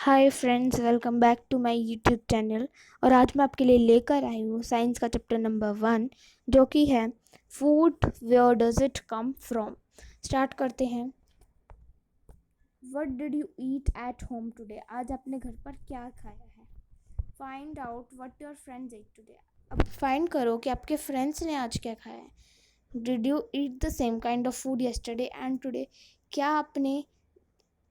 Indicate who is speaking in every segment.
Speaker 1: Hi friends, welcome back to my YouTube channel. और आज मैं आपके लिए लेकर आई हूँ साइंस का चैप्टर नंबर 1, जो कि है food, where does it come from. Start करते हैं। What did you eat at home today? आज आपने घर पर क्या खाया है? Find out what your friends ate today. अब फाइंड करो कि आपके फ्रेंड्स ने आज क्या खाया है। Did you eat the same kind of food yesterday and today? क्या आपने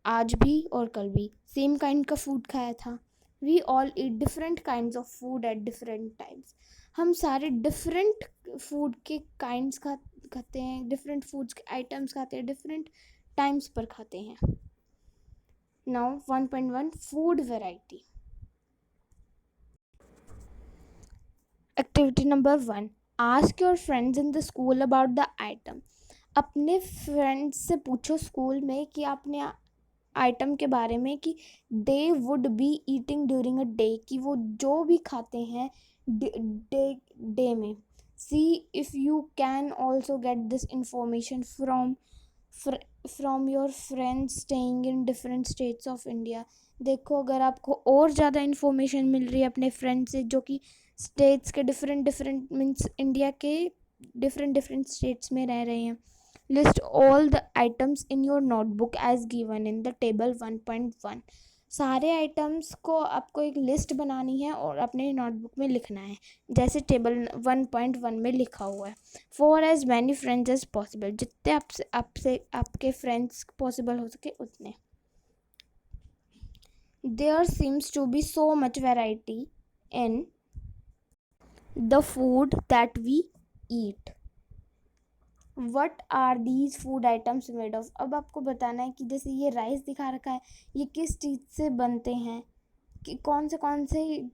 Speaker 1: आज भी और कल भी सेम काइंड का फूड खाया था? We all eat different kinds of food at different times. हम सारे डिफरेंट फूड के काइंड्स खाते हैं, डिफरेंट फूड्स के आइटम्स खाते हैं, डिफरेंट टाइम्स पर खाते हैं। Now 1.1 food variety. Activity number 1, ask your friends in the school about the item. अपने फ्रेंड्स से पूछो स्कूल में कि आपने आइटम के बारे में कि they would be eating during a day, कि वो जो भी खाते हैं डे में। सी if you can also get this information from your friends staying in different states of India. देखो, अगर आपको और ज़्यादा इन्फॉर्मेशन मिल रही है अपने फ्रेंड से जो कि स्टेट्स के डिफरेंट मीन्स इंडिया के डिफरेंट स्टेट्स में रह रहे हैं। List all the items in your notebook as given in the table 1.1। सारे आइटम्स को आपको एक लिस्ट बनानी है और अपने नोटबुक में लिखना है, जैसे टेबल 1.1 में लिखा हुआ है। For as many friends as possible, जितने आपसे आपके फ्रेंड्स पॉसिबल हो सके उतने। There seems to be so much variety in the food that we eat. What are these food items made of? अब आपको बताना है कि जैसे ये राइस दिखा रखा है, ये किस चीज़ से बनते हैं, कि कौन से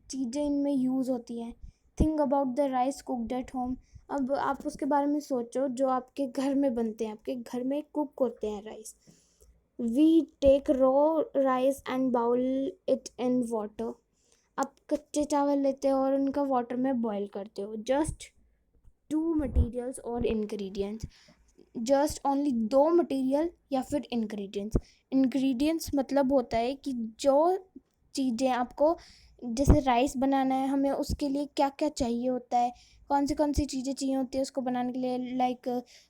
Speaker 1: चीज़ें इनमें यूज़ होती हैं। Think about the rice cooked at home. अब आप उसके बारे में सोचो जो आपके घर में बनते हैं, आपके घर में कुक होते हैं rice. We take raw rice and boil it in water. आप कच्चे चावल लेते हो और उनका वाटर में बॉयल करते हो। जस्ट टू मटेरियल्स और इंग्रेडिएंट्स। जस्ट ओनली दो मटेरियल या फिर इंग्रेडिएंट्स मतलब होता है कि जो चीज़ें आपको, जैसे राइस बनाना है, हमें उसके लिए क्या क्या चाहिए होता है, कौन सी चीज़ें चाहिए होती है उसको बनाने के लिए। लाइक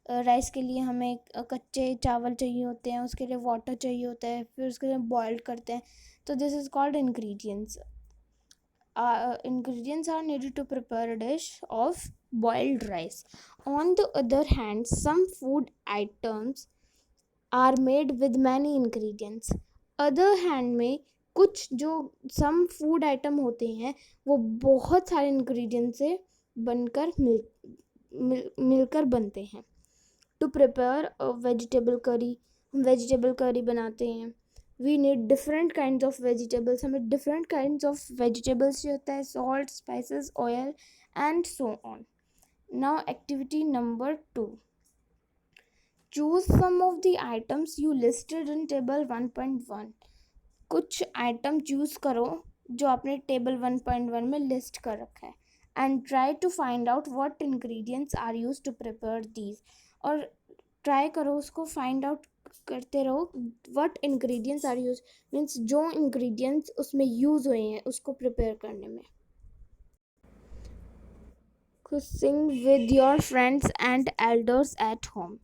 Speaker 1: राइस के लिए हमें कच्चे चावल चाहिए होते हैं, उसके लिए वाटर चाहिए होता है, फिर उसके लिए बॉयल करते हैं। तो this is called ingredients. Ingredients are needed to prepare a dish of boiled rice. On the other hand, some food items are made with many ingredients. Other hand में कुछ जो some food item होते हैं वो बहुत सारे ingredients से बनकर मिलकर बनते हैं। To prepare a vegetable curry, हम vegetable curry बनाते हैं। We need different kinds of vegetables, हमें डिफरेंट काइंड्स ऑफ वेजिटेबल्स चाहिए होता है, salt, spices, oil and so on. Now activity number 2, choose some of the items you listed in table 1.1। कुछ item choose करो जो आपने टेबल 1.1 में list कर रखा है, and try to find out what ingredients are use to prepare these. और try करो, उसको फाइंड आउट करते रहो what ingredients are use, means जो इंग्रेडिएंट्स उसमें यूज हुए हैं उसको प्रिपेयर करने में। Sing with your friends and elders at home.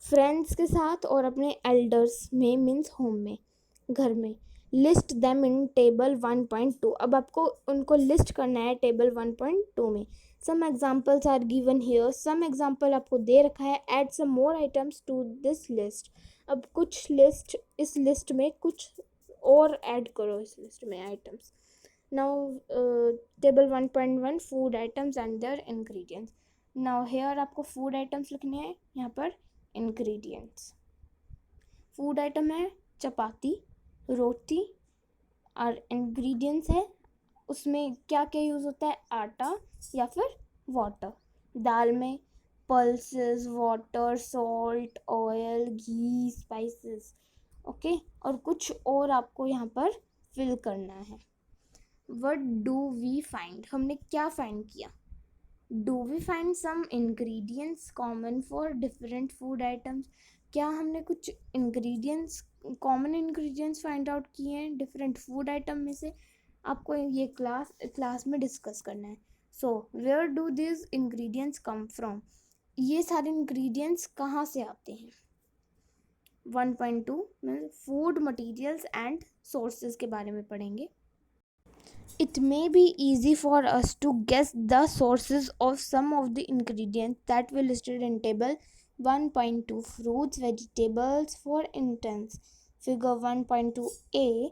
Speaker 1: Friends के साथ और अपने एल्डर्स में मीन्स होम में, घर में। List them in table 1.2। अब आपको उनको लिस्ट करना है टेबल 1.2 में। Some examples are given here. Some example आपको दे रखा है। Add some more items to this list. अब कुछ लिस्ट, इस लिस्ट में कुछ और ऐड करो, इस लिस्ट में items. Now table 1.1 food items and their ingredients. Now here आपको फूड आइटम्स लिखने हैं, यहाँ पर इंग्रेडिएंट्स। फूड आइटम है चपाती, रोटी, और इंग्रेडिएंट्स है उसमें क्या क्या यूज़ होता है, आटा या फिर वाटर। दाल में pulses, water, salt, oil, ghee, spices. Okay, और कुछ और आपको यहाँ पर फिल करना है। What do we find? हमने क्या फाइंड किया? Do we find some ingredients common for different food items? क्या हमने कुछ ingredients, common ingredients find out किए हैं डिफरेंट फूड आइटम में से? आपको ये क्लास में डिस्कस करना है. So where do this ingredients come from? ये सारे इंग्रेडिएंट्स कहाँ से आते हैं? 1.2 में फूड मटेरियल्स एंड सोर्सेज के बारे में पढ़ेंगे. It may be easy for us to guess the sources of some of the ingredients that were listed in table 1.2. Fruits, vegetables, for instance, figure 1.2a.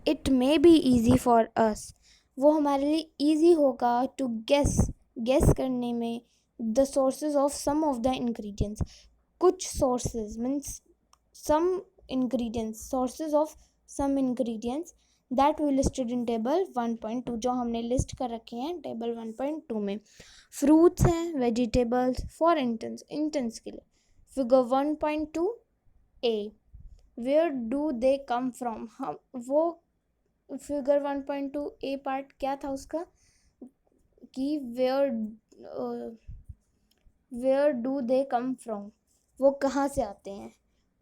Speaker 1: It may be easy for us. वो हमारे लिए easy होगा to guess करने में the sources of some of the ingredients. कुछ sources means some ingredients, sources of some ingredients that we listed in table 1.2, जो हमने list कर रखे हैं टेबल 1.2 में. फ्रूट्स हैं, वेजिटेबल्स, फॉर इंटेंस के लिए figure 1.2 A. Where do they come from? हम वो फिगर 1.2 ए पार्ट क्या था उसका कि where do they come from, वो कहाँ से आते हैं?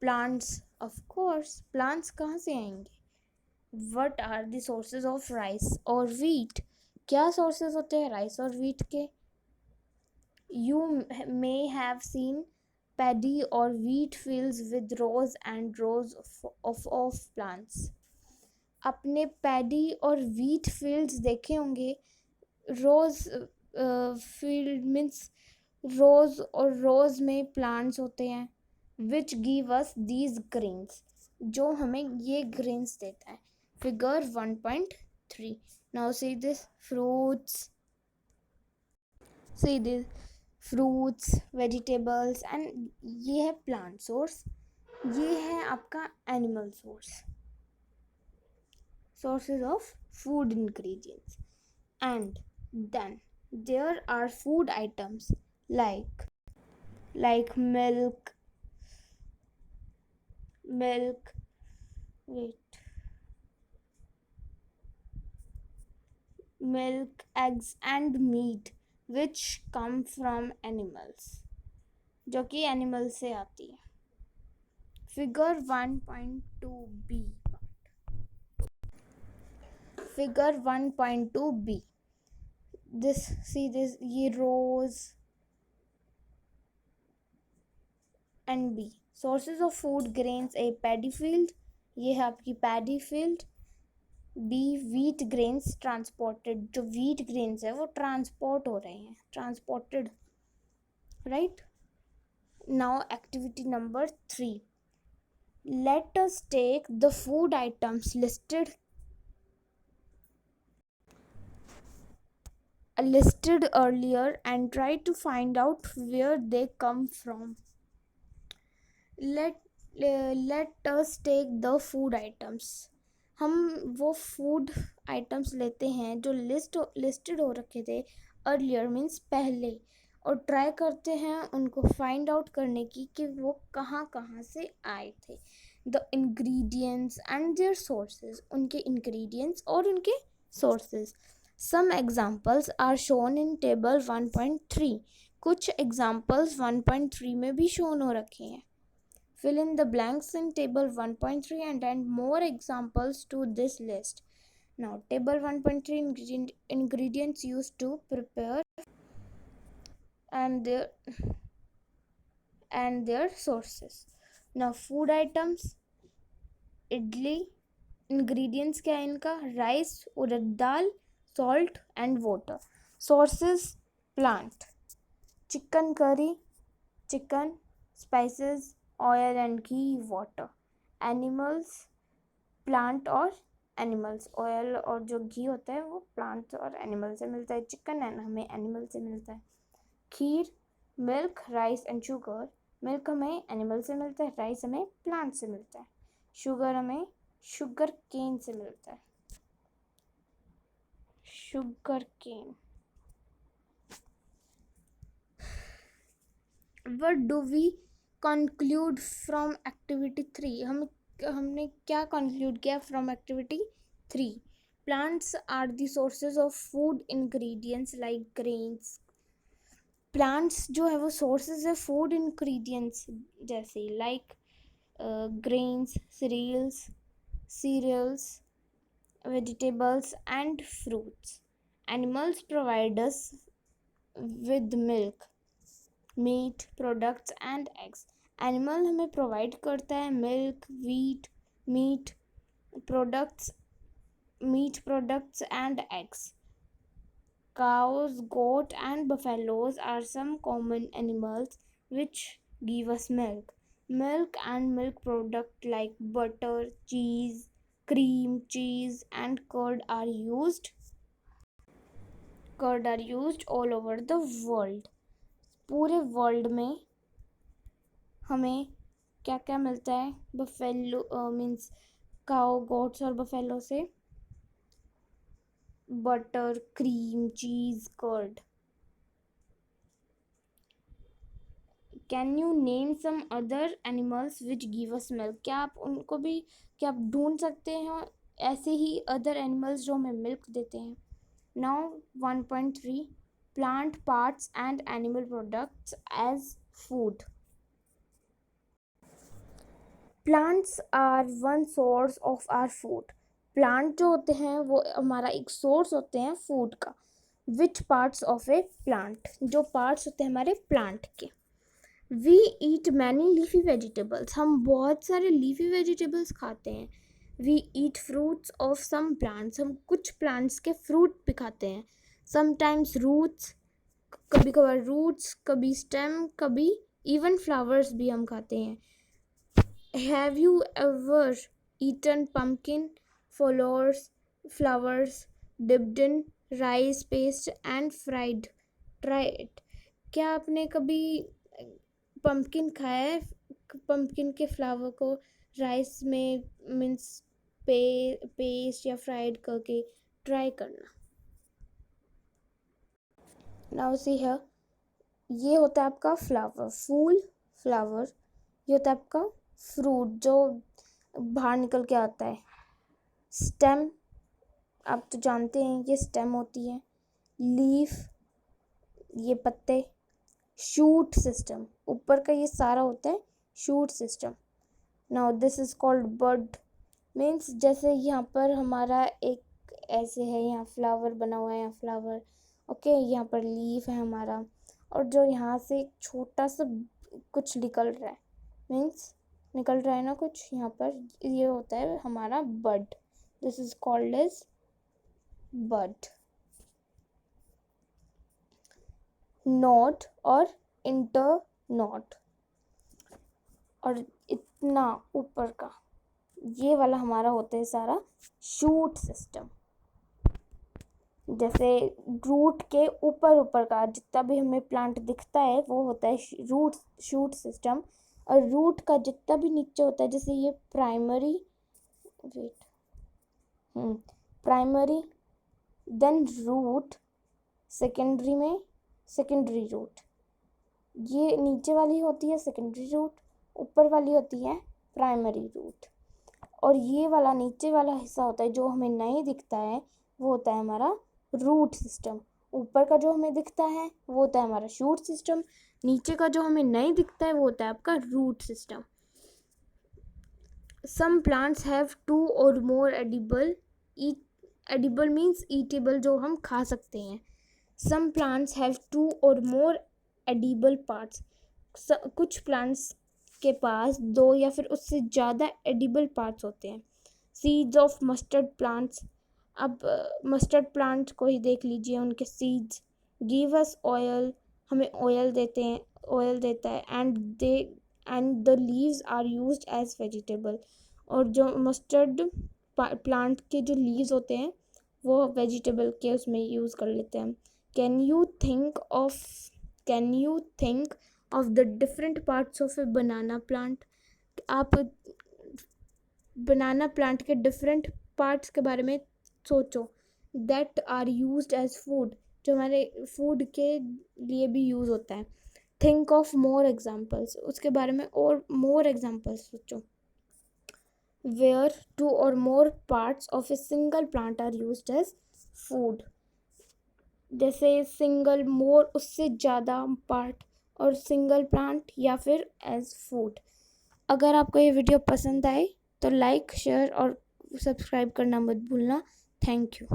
Speaker 1: प्लांट्स, ऑफ कोर्स प्लांट्स कहाँ से आएंगे? What are the sources of rice और व्हीट? क्या सोर्सेज होते हैं राइस और व्हीट के? You may have seen paddy और wheat fields with rows and rows of plants. अपने पैडी और व्हीट फील्ड्स देखे होंगे. रोज फील्ड मीन्स रोज, और रोज में प्लांट्स होते हैं विच गिव अस दीज ग्रेन्स, जो हमें ये ग्रेन्स देता है. Figure 1.3. Now see this fruits, see this fruits, vegetables and ये है प्लांट सोर्स, ये है आपका animal source. Sources of food ingredients. And then there are food items like milk, eggs and meat which come from animals, जो कि animal से आती है. Figure 1.2b. Figure 1.2b. this, see this, ये rows and B. Sources of food grains, a paddy field, ये है आपकी paddy field. B wheat grains transported, जो व्हीट ग्रेन्स है वो ट्रांसपोर्ट हो रहे हैं, transported, right. Now activity number 3. Let us take the food items listed earlier and try to find out where they come from. Let us take the food items. हम वो food items लेते हैं जो listed हो रखे थे earlier means पहले, और ट्राई करते हैं उनको फाइंड आउट करने की कि वो कहाँ कहाँ से आए थे. The ingredients and their sources, उनके इंग्रेडिएंट्स और उनके sources. Some examples are shown in table 1.3. कुछ examples 1.3 में भी shown हो रखे हैं. Fill in the blanks in table 1.3 and add more examples to this list. Now, table 1.3 ingredients used to prepare and their sources. Now, food items, idli, ingredients क्या है इनका? Rice, urad dal, salt and water. Sources, plant, chicken curry, chicken, spices, oil and ghee, water. Animals, plant और animals, oil और जो घी होता है वो plant और animal से मिलता है. चिकन है हमें animal से मिलता है. खीर, milk, rice and sugar. milk हमें animal से मिलता है, rice हमें plant से मिलता है, sugar हमें sugar cane से मिलता है. sugar cane. What do we conclude from activity 3? हमने क्या conclude किया from activity 3? Plants are the sources of food ingredients like grains, plants जो है वो सोर्सेज है फूड इंग्रेडिएंट्स जैसे like grains, cereals, vegetables, and fruits. Animals provide us with milk, meat, products, and eggs. Animal हमें provide करता है milk, meat products and eggs. Cows, goat, and buffaloes are some common animals which give us milk. Milk and milk products like butter, cream, cheese, and curd are used all over the world. पूरे world में हमें क्या क्या मिलता है buffalo means cow, goats और buffalo से? Butter, cream, cheese, curd. Can you name some other animals which give us milk? क्या आप ढूंढ सकते हैं ऐसे ही अदर एनिमल्स जो हमें मिल्क देते हैं? Now 1.3 plant parts and animal products as food. Plants are one source of our food. Plant जो होते हैं वो हमारा एक सोर्स होते हैं फूड का. Which parts of a plant? जो पार्ट्स होते हैं हमारे प्लांट के. We eat many leafy vegetables. हम बहुत सारे लीफी वेजिटेबल्स खाते हैं. We eat fruits of some plants. हम कुछ प्लांट्स के फ्रूट भी खाते हैं. समटाइम्स रूट्स, कभी कभार रूट्स, कभी स्टेम, कभी इवन फ्लावर्स भी हम खाते हैं. Have you ever eaten pumpkin flowers dipped in rice paste and fried? Try it. क्या आपने कभी पंपकिन खाया है? पंपकिन के फ्लावर को राइस में मीन्स पेस्ट या फ्राइड करके ट्राई करना. नाउ सी हियर, ये होता है आपका फ्लावर. ये होता है आपका फ्रूट जो बाहर निकल के आता है. स्टेम, आप तो जानते हैं ये स्टेम होती है. लीफ, ये पत्ते. शूट सिस्टम, ऊपर का ये सारा होता है shoot system. Now this is called bud. Means जैसे यहाँ पर हमारा एक ऐसे है, यहाँ फ्लावर बना हुआ है, यहाँ फ्लावर ओके, यहाँ पर लीफ है हमारा, और जो यहाँ से एक छोटा सा कुछ निकल रहा है, मीन्स निकल रहा है ना कुछ यहाँ पर, ये होता है हमारा bud. This is called as bud. Node और इंटर नोट, और इतना ऊपर का ये वाला हमारा होता है सारा शूट सिस्टम. जैसे रूट के ऊपर का जितना भी हमें प्लांट दिखता है वो होता है शूट सिस्टम. और रूट का जितना भी नीचे होता है, जैसे ये प्राइमरी देन रूट, सेकेंडरी में सेकेंडरी रूट. ये नीचे वाली होती है सेकेंडरी रूट, ऊपर वाली होती है प्राइमरी रूट. और ये वाला नीचे वाला हिस्सा होता है जो हमें नहीं दिखता है, वो होता है हमारा रूट सिस्टम. ऊपर का जो हमें दिखता है वो होता है हमारा शूट सिस्टम. नीचे का जो हमें नहीं दिखता है वो होता है आपका root system. Some plants have 2 और मोर एडिबल मीन्स ईटेबल, जो हम खा सकते हैं. सम प्लांट्स हैव 2 और मोर एडिबल पार्ट्स. कुछ प्लांट्स के पास 2 या फिर उससे ज़्यादा एडिबल पार्ट्स होते हैं. Seeds of mustard plants. अब मस्टर्ड प्लांट को ही देख लीजिए, उनके सीड्स गिव अस ऑयल, हमें ऑयल देता है. And the leaves are used as vegetable. और जो मस्टर्ड प्लांट के जो लीव्स होते हैं वो वेजिटेबल के उसमें यूज़ कर लेते हैं. Can you think of the different parts of a banana plant? आप बनाना प्लांट के डिफरेंट पार्ट्स के बारे में सोचो. That are used as food, जो हमारे फूड के लिए भी यूज़ होता है. थिंक ऑफ मोर एग्जाम्पल्स, उसके बारे में और मोर एग्जाम्पल्स सोचो. Where 2 or more parts of a single plant are used as food. जैसे सिंगल, मोर उससे ज़्यादा पार्ट, और सिंगल प्लांट या फिर एज फूड। अगर आपको ये वीडियो पसंद आए तो लाइक, शेयर और सब्सक्राइब करना मत भूलना। Thank you.